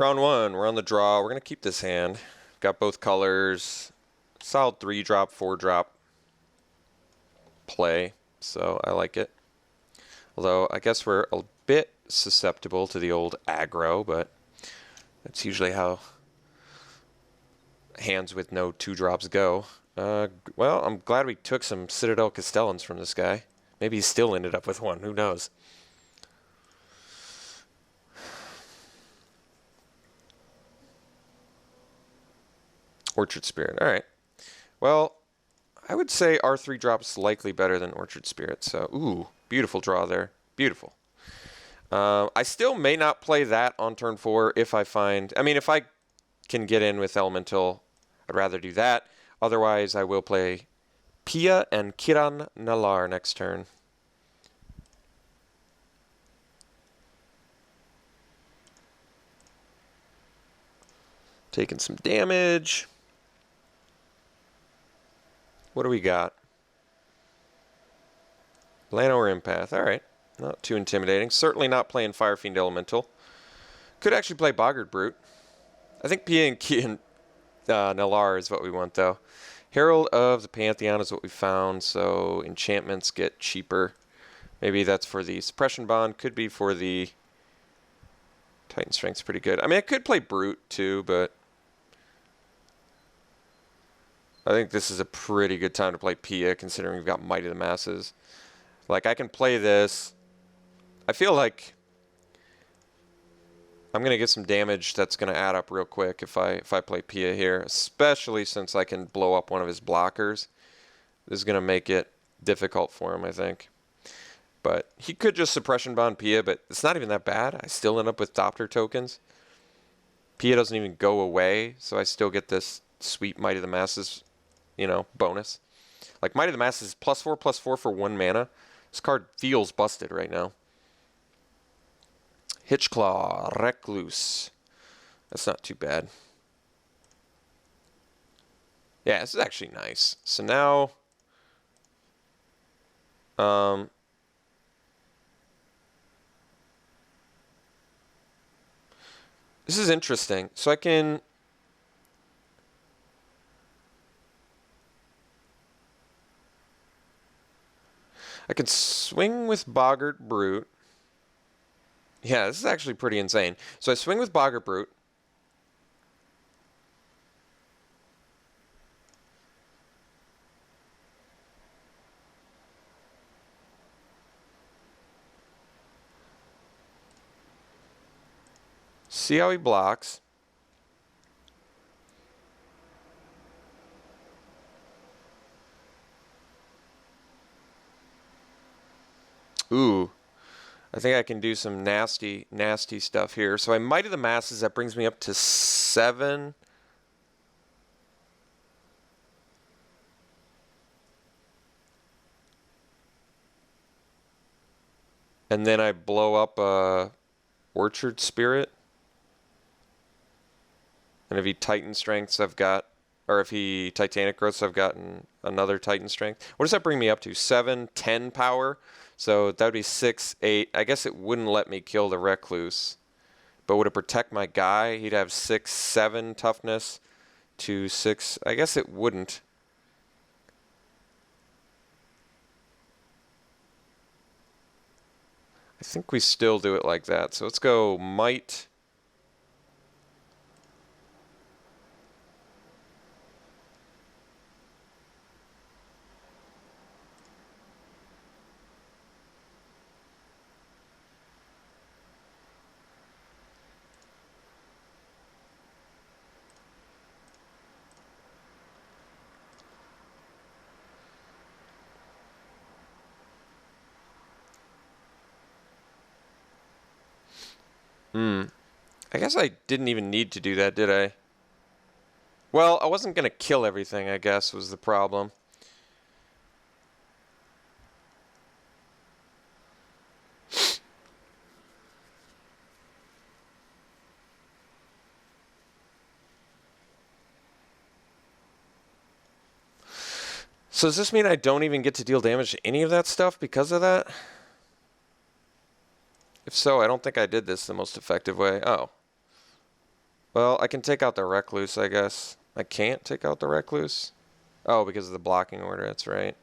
Round one, we're on the draw. We're going to keep this hand. Got both colors. Solid 3-drop, 4-drop play, so I like it. Although I guess we're a bit susceptible to the old aggro, but that's usually how hands with no 2-drops go. Well, I'm glad we took some Citadel Castellans from this guy. Maybe he still ended up with one. Who knows? Orchard Spirit. All right. Well, I would say our 3-drop's likely better than Orchard Spirit. So, ooh, beautiful draw there. Beautiful. I still may not play that on turn 4 if I find... I mean, if I can get in with Elemental, I'd rather do that. Otherwise, I will play Pia and Kiran Nalar next turn. Taking some damage. What do we got? Llanowar Empath. All right. Not too intimidating. Certainly not playing Firefiend Elemental. Could actually play Boggart Brute. I think Pia and Kian Nalar is what we want, though. Herald of the Pantheon is what we found, so enchantments get cheaper. Maybe that's for the Suppression Bond. Could be for the Titan Strength's pretty good. I mean, I could play Brute, too, but I think this is a pretty good time to play Pia, considering we've got Might of the Masses. Like, I can play this. I feel like I'm going to get some damage that's going to add up real quick if I play Pia here, especially since I can blow up one of his blockers. This is going to make it difficult for him, I think. But he could just Suppression Bond Pia, but it's not even that bad. I still end up with Doppler tokens. Pia doesn't even go away, so I still get this sweet Might of the Masses, you know, bonus. Like, Might of the Masses +4/+4 for 1 mana. This card feels busted right now. Hitchclaw, Recluse. That's not too bad. Yeah, this is actually nice. So now, this is interesting. So I can swing with Boggart Brute. Yeah, this is actually pretty insane. So I swing with Boggart Brute. See how he blocks. Ooh. I think I can do some nasty, nasty stuff here. So I Might of the Masses. That brings me up to 7. And then I blow up Orchard Spirit. And if he Titan Strengths, I've got... Or if he Titanic Growths, I've gotten another Titan Strength. What does that bring me up to? 7, 10 power? So that would be 6, 8. I guess it wouldn't let me kill the Recluse. But would it protect my guy? He'd have 6, 7 toughness to 6. I guess it wouldn't. I think we still do it like that. So let's go Might. I guess I didn't even need to do that, did I? Well, I wasn't going to kill everything, I guess, was the problem. So does this mean I don't even get to deal damage to any of that stuff because of that? If so, I don't think I did this the most effective way. Oh. Well, I can take out the Recluse, I guess. I can't take out the Recluse. Oh, because of the blocking order, that's right.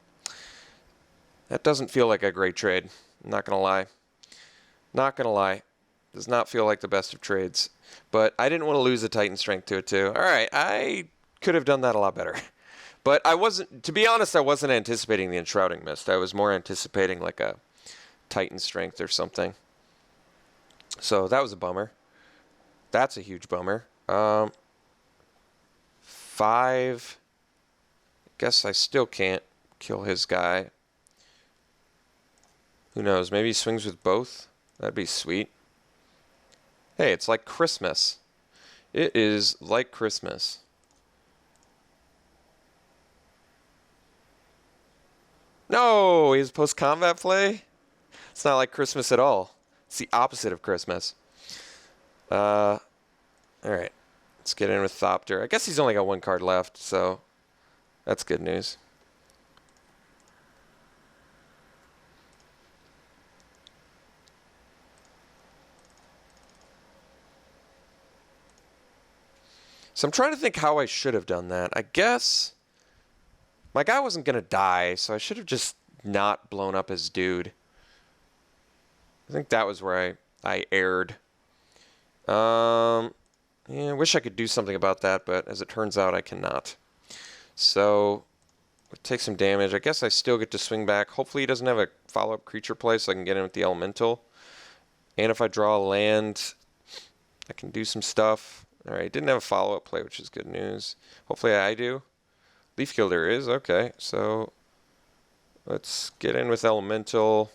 That doesn't feel like a great trade. I'm not gonna lie. Not gonna lie. Does not feel like the best of trades. But I didn't want to lose the Titan Strength to it too. Alright, I could have done that a lot better. But I wasn't, to be honest, I wasn't anticipating the Enshrouding Mist. I was more anticipating like a Titan Strength or something. So that was a bummer. That's a huge bummer. 5. Guess I still can't kill his guy. Who knows? Maybe he swings with both? That'd be sweet. Hey, it's like Christmas. It is like Christmas. No, he's post-combat play? It's not like Christmas at all. It's the opposite of Christmas. Alright. Let's get in with Thopter. I guess he's only got 1 card left, so that's good news. So I'm trying to think how I should have done that. I guess my guy wasn't going to die, so I should have just not blown up his dude. I think that was where I erred. Yeah, I wish I could do something about that, but as it turns out, I cannot. So, we'll take some damage. I guess I still get to swing back. Hopefully he doesn't have a follow-up creature play so I can get in with the Elemental. And if I draw a land, I can do some stuff. Alright, didn't have a follow-up play, which is good news. Hopefully I do. Leaf Gilder is, okay. So, let's get in with Elemental.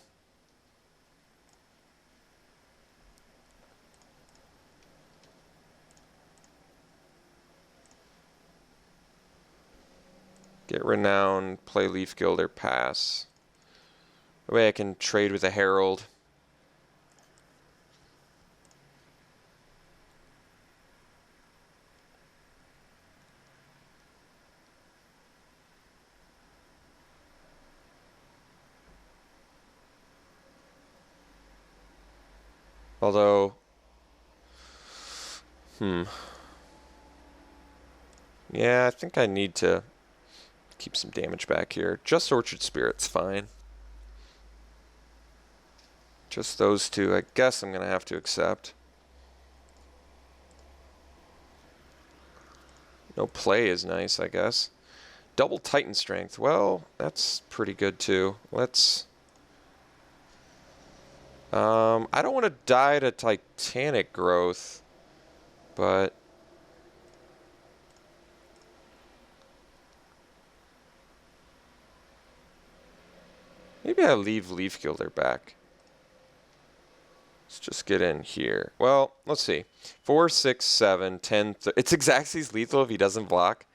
Get Renown, play Leaf Gilder, pass. That way I can trade with a Herald. Although, yeah, I think I need to keep some damage back here. Just Orchard Spirit's fine. Just those two, I guess I'm going to have to accept. No play is nice, I guess. Double Titan Strength. Well, that's pretty good too. Let's... I don't want to die to Titanic Growth, but... maybe I leave Leaf Gilder back. Let's just get in here. Well, let's see. 4, 6, 7, 10... it's Xaxes lethal if he doesn't block.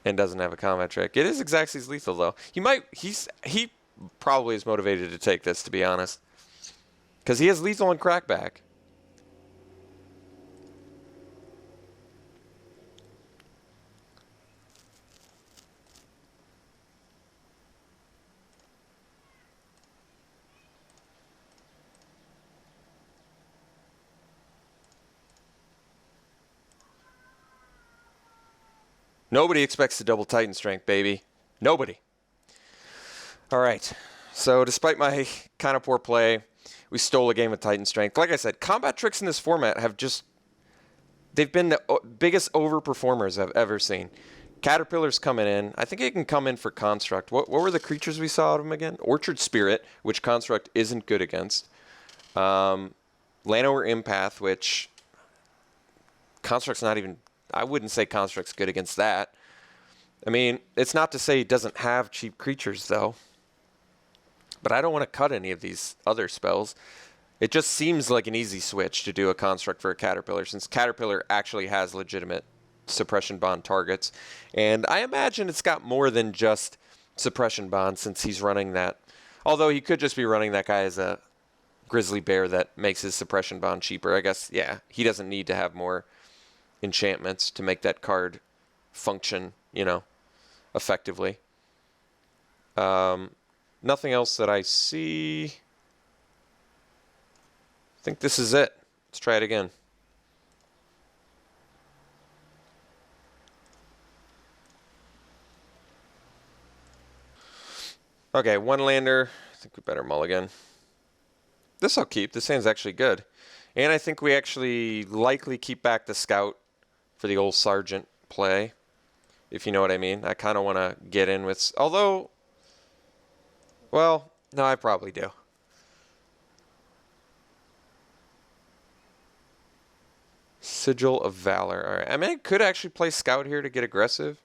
And doesn't have a combat trick. It is Xaxes lethal though. He probably is motivated to take this, to be honest. Because he has lethal and crackback. Nobody expects to double Titan Strength, baby. Nobody. All right. So despite my kind of poor play, we stole a game of Titan Strength. Like I said, combat tricks in this format have just... they've been the biggest overperformers I've ever seen. Caterpillar's coming in. I think it can come in for Construct. What were the creatures we saw out of him again? Orchard Spirit, which Construct isn't good against. Llanowar Empath, which Construct's not even... I wouldn't say Construct's good against that. I mean, it's not to say he doesn't have cheap creatures, though. But I don't want to cut any of these other spells. It just seems like an easy switch to do a Construct for a Caterpillar, since Caterpillar actually has legitimate Suppression Bond targets. And I imagine it's got more than just Suppression Bond, since he's running that. Although he could just be running that guy as a Grizzly Bear that makes his Suppression Bond cheaper. I guess, yeah, he doesn't need to have more enchantments to make that card function, you know, effectively. Nothing else that I see. I think this is it. Let's try it again. Okay, one lander. I think we better mulligan. This I'll keep. This hand's actually good. And I think we actually likely keep back the scout for the old sergeant play, if you know what I mean. I kind of want to get in with... Although, well, no, I probably do. Sigil of Valor. All right. I mean, I could actually play scout here to get aggressive.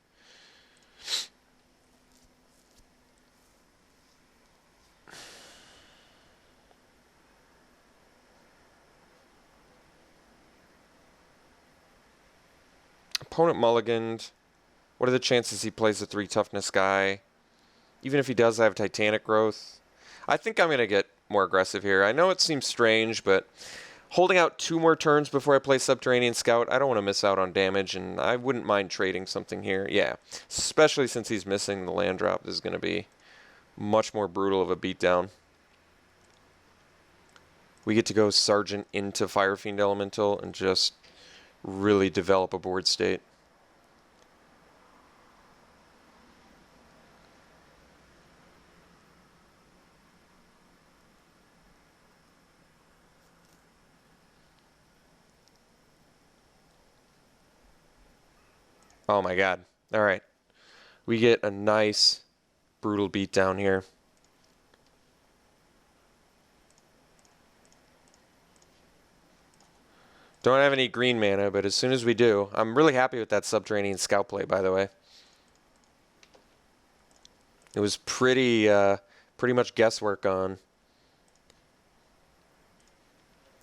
Opponent mulliganed. What are the chances he plays a 3 toughness guy? Even if he does, I have Titanic growth. I think I'm going to get more aggressive here. I know it seems strange, but holding out 2 more turns before I play Subterranean Scout, I don't want to miss out on damage, and I wouldn't mind trading something here. Yeah, especially since he's missing the land drop. This is going to be much more brutal of a beatdown. We get to go Sergeant into Firefiend Elemental and just really develop a board state. Oh my god. All right. We get a nice brutal beatdown here. Don't have any green mana, but as soon as we do, I'm really happy with that Subterranean Scout play, by the way. It was pretty much guesswork on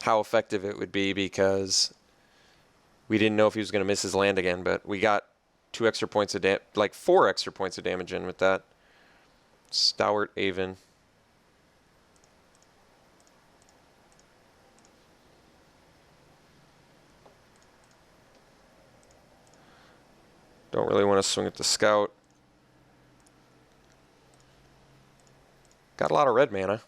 how effective it would be because we didn't know if he was going to miss his land again, but we got 2 extra points of damage, like 4 extra points of damage in with that. Stalwart Avon. Don't really want to swing at the scout. Got a lot of red mana.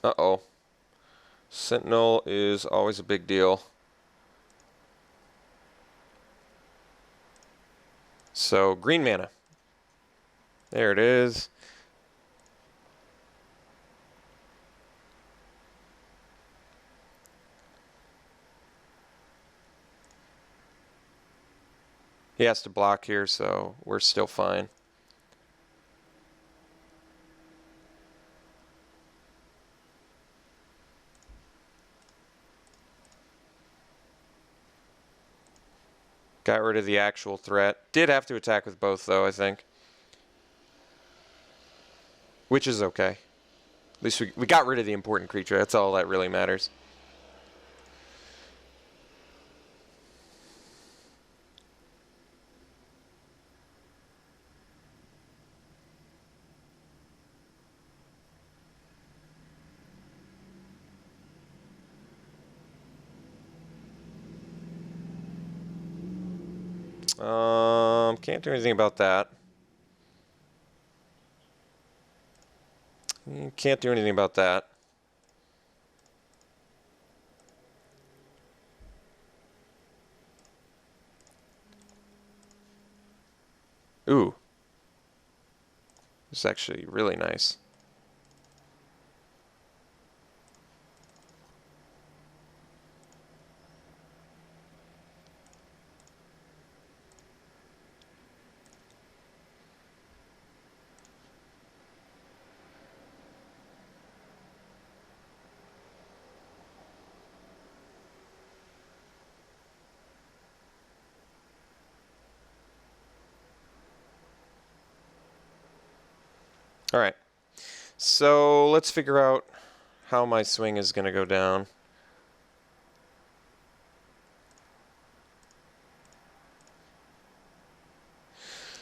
Uh-oh. Sentinel is always a big deal. So, green mana. There it is. He has to block here, so we're still fine. Got rid of the actual threat. Did have to attack with both, though, I think. Which is okay. At least we got rid of the important creature. That's all that really matters. Can't do anything about that. Can't do anything about that. Ooh. This is actually really nice. All right. So let's figure out how my swing is going to go down.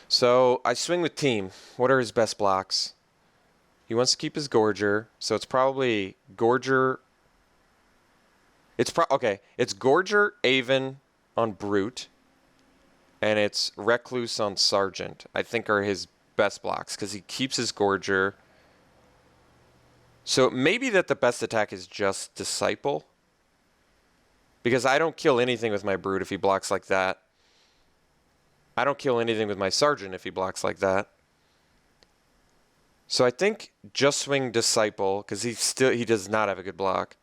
So I swing with team. What are his best blocks? He wants to keep his Gorger, so it's probably Gorger. Okay. It's Gorger, Avon on Brute, and it's Recluse on Sergeant. I think are his best blocks because he keeps his Gorger. So maybe that the best attack is just Disciple, because I don't kill anything with my Brute if he blocks like that. I don't kill anything with my Sergeant if he blocks like that. So I think just swing Disciple, because he does not have a good block.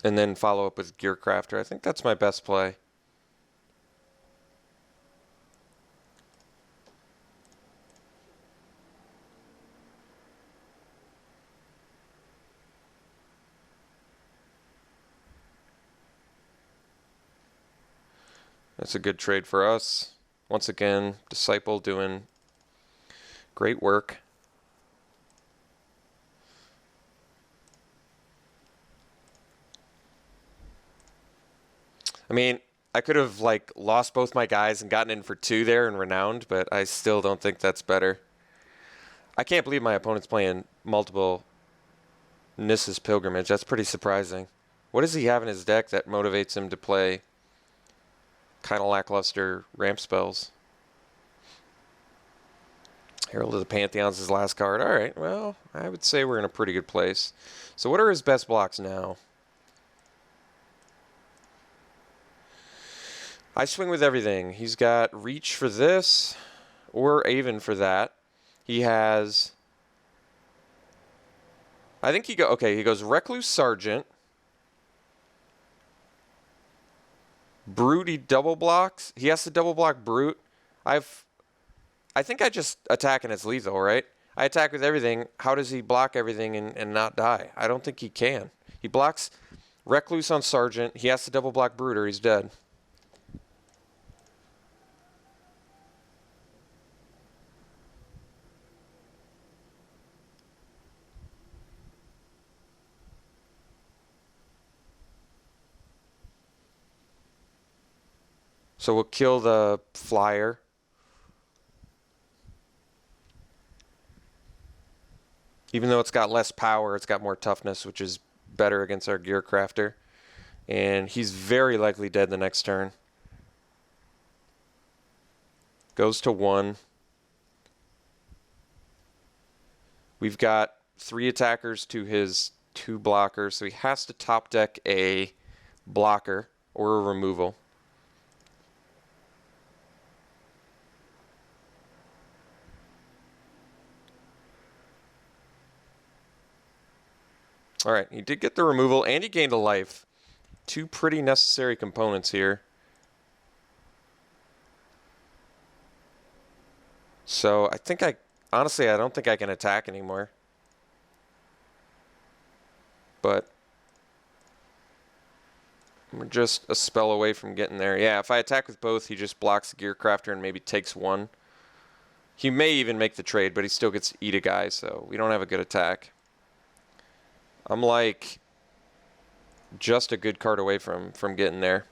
And then follow up with Gearcrafter. I think that's my best play. That's a good trade for us. Once again, Disciple doing great work. I mean, I could have like lost both my guys and gotten in for 2 there and renowned, but I still don't think that's better. I can't believe my opponent's playing multiple Nissa's Pilgrimage. That's pretty surprising. What does he have in his deck that motivates him to play kind of lackluster ramp spells? Herald of the Pantheon's his last card. All right, well, I would say we're in a pretty good place. So what are his best blocks now? I swing with everything. He's got Reach for this, or Aven for that. He has... I think he goes Recluse Sergeant. Brute, he double blocks. He has to double block Brute. I think I just attack and it's lethal, right? I attack with everything. How does he block everything and not die? I don't think he can. He blocks Recluse on Sergeant. He has to double block Brute or he's dead. So we'll kill the flyer. Even though it's got less power, it's got more toughness, which is better against our Gearcrafter. And he's very likely dead the next turn. Goes to 1. We've got 3 attackers to his 2 blockers, so he has to top deck a blocker or a removal. All right, he did get the removal, and he gained a life. 2 pretty necessary components here. So honestly, I don't think I can attack anymore. But we're just a spell away from getting there. Yeah, if I attack with both, he just blocks the Gearcrafter and maybe takes 1. He may even make the trade, but he still gets to eat a guy, so we don't have a good attack. I'm like just a good card away from getting there.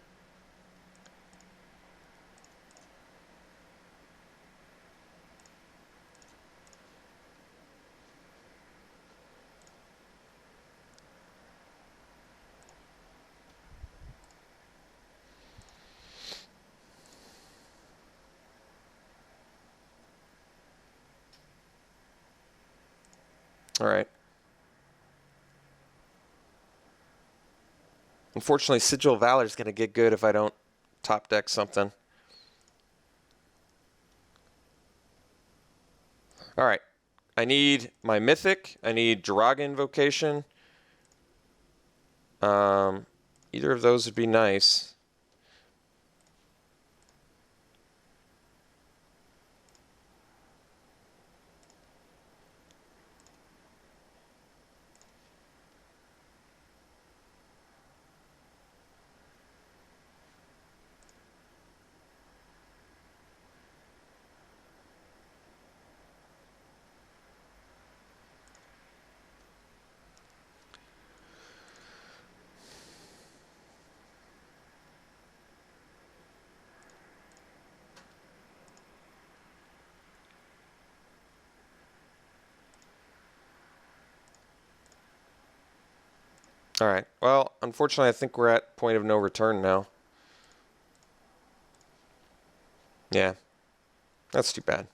All right. Unfortunately, Sigil of Valor is going to get good if I don't top deck something. All right. I need my Mythic. I need Draga Invocation. Either of those would be nice. All right. Well, unfortunately, I think we're at point of no return now. Yeah. That's too bad.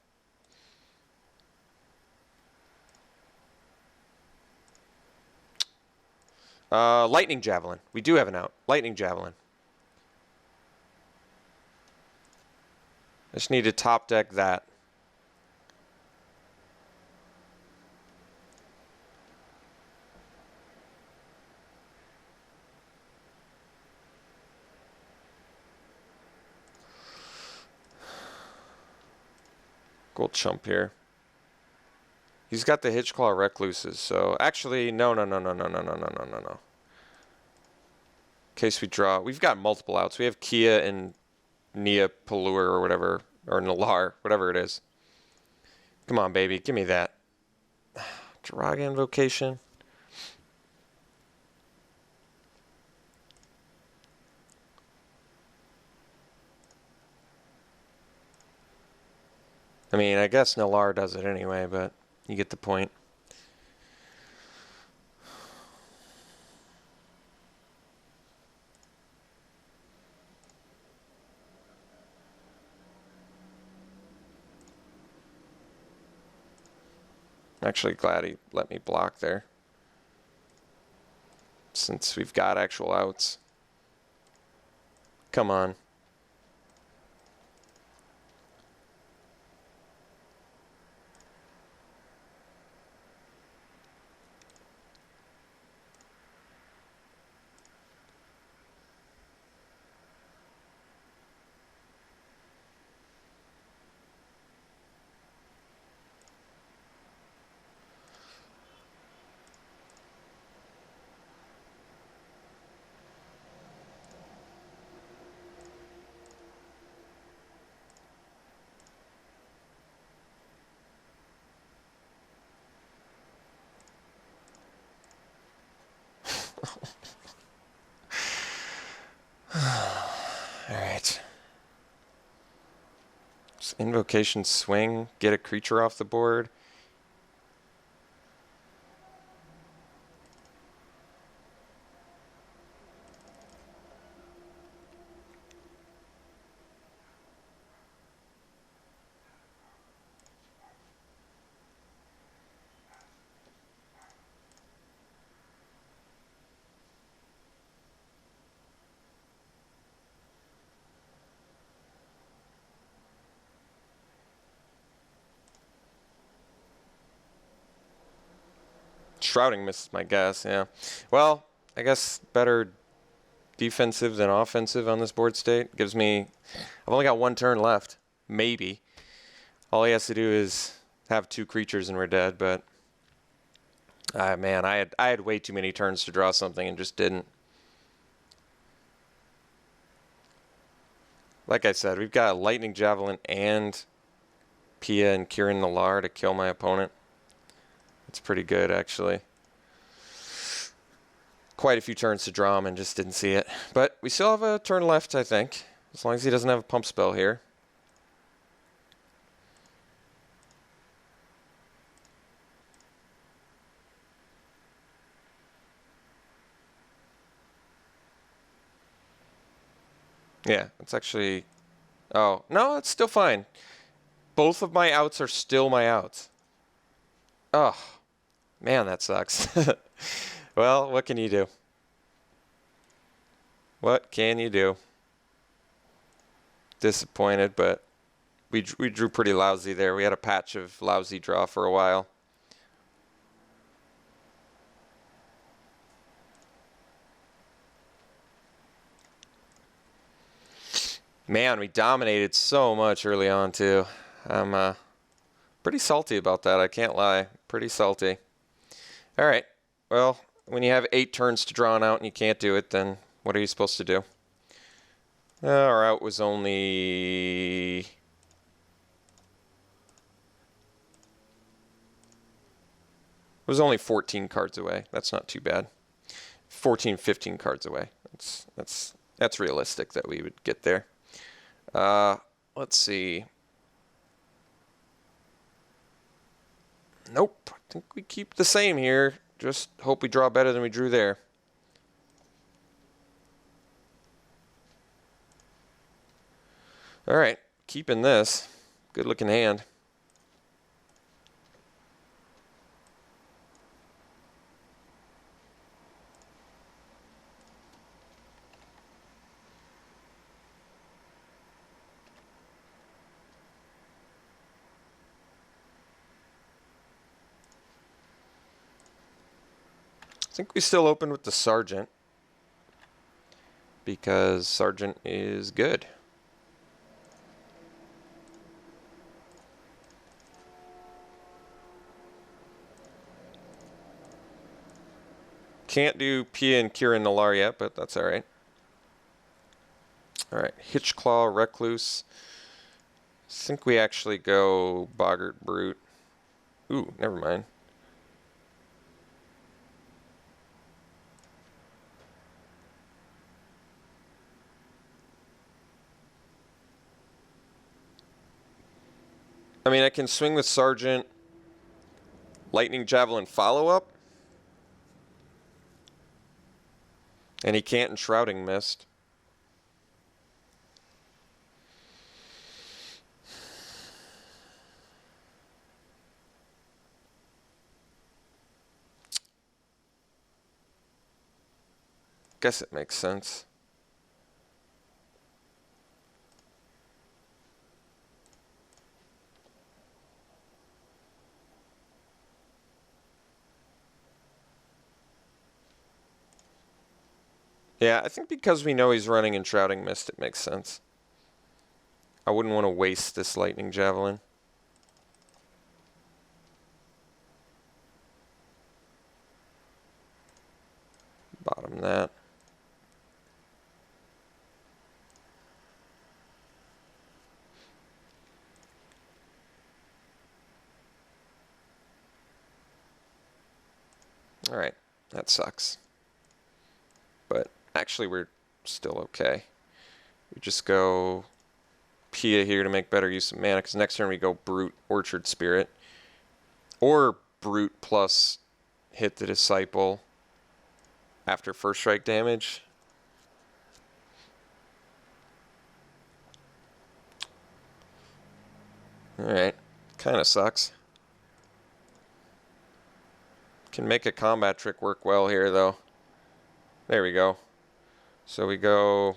Lightning Javelin. We do have an out. Lightning Javelin. I just need to top deck that. Gold chump here. He's got the Hitchclaw Recluses, so actually, no. In case we draw, we've got multiple outs. We have Kia and Nia Palur or whatever, or Nalar, whatever it is. Come on, baby, give me that. Jiraga Invocation. I mean, I guess Nalar does it anyway, but you get the point. I'm actually glad he let me block there, since we've got actual outs. Come on. Alright. Invocation swing, get a creature off the board. Shrouding misses my guess, yeah. Well, I guess better defensive than offensive on this board state. Gives me... I've only got one turn left. Maybe. All he has to do is have 2 creatures and we're dead, but... man, I had way too many turns to draw something and just didn't. Like I said, we've got Lightning Javelin and Pia and Kirin Nalar to kill my opponent. It's pretty good, actually. Quite a few turns to draw him and just didn't see it. But we still have a turn left, I think. As long as he doesn't have a pump spell here. Yeah, it's actually... Oh, no, it's still fine. Both of my outs are still my outs. Oh, man, that sucks. Well, what can you do? What can you do? Disappointed, but we drew pretty lousy there. We had a patch of lousy draw for a while. Man, we dominated so much early on, too. I'm pretty salty about that, I can't lie. Pretty salty. All right, well, when you have 8 turns to draw an out and you can't do it, then what are you supposed to do? Our out was only... It was only 14 cards away. That's not too bad. 14, 15 cards away. That's realistic that we would get there. Let's see. Nope. I think we keep the same here. Just hope we draw better than we drew there. All right. Keeping this. Good looking hand. I think we still open with the Sergeant because Sergeant is good. Can't do Pia and Kira Nalar yet, but that's alright. Alright, Hitchclaw, Recluse. I think we actually go Boggart, Brute. Ooh, never mind. I mean, I can swing with Sergeant, Lightning Javelin follow-up. And he can't Enshrouding Mist. Guess it makes sense. Yeah, I think because we know he's running Enshrouding Mist, it makes sense. I wouldn't want to waste this Lightning Javelin. Bottom that. Alright, that sucks. But actually we're still okay. We just go Pia here to make better use of mana, because next turn we go Brute, Orchard Spirit. Or Brute plus hit the Disciple after first strike damage. Alright, kinda sucks. Can make a combat trick work well here though. There we go. So we go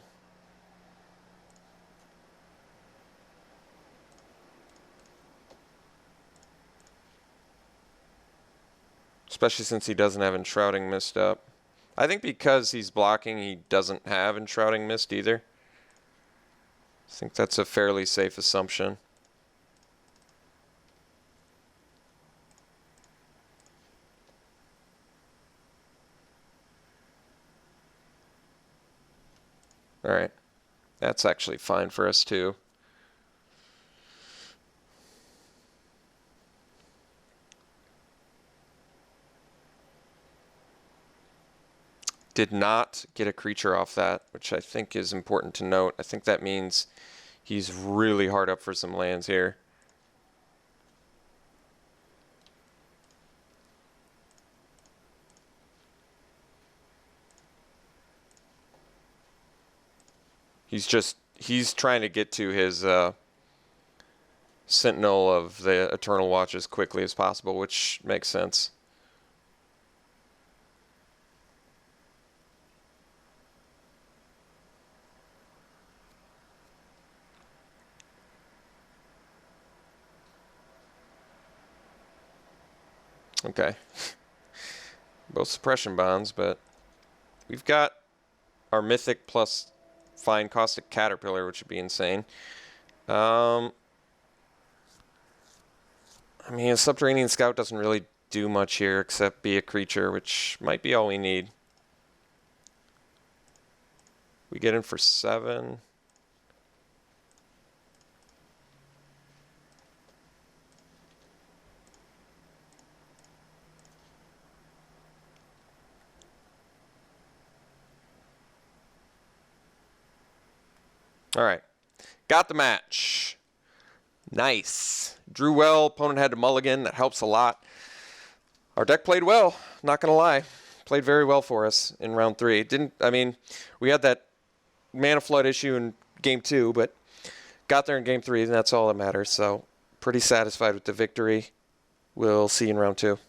especially since he doesn't have Enshrouding Mist up. I think because he's blocking, he doesn't have Enshrouding Mist either. I think that's a fairly safe assumption. Alright. That's actually fine for us too. Did not get a creature off that, which I think is important to note. I think that means he's really hard up for some lands here. He's trying to get to his Sentinel of the Eternal Watch as quickly as possible, which makes sense. Okay. Both suppression bonds, but we've got our Mythic plus Fine Caustic Caterpillar, which would be insane. I mean, a Subterranean Scout doesn't really do much here except be a creature, which might be all we need. We get in for 7. All right. Got the match. Nice. Drew well. Opponent had to mulligan. That helps a lot. Our deck played well. Not going to lie. Played very well for us in round 3. I mean, we had that mana flood issue in game 2, but got there in game 3, and that's all that matters. So pretty satisfied with the victory. We'll see you in round 2.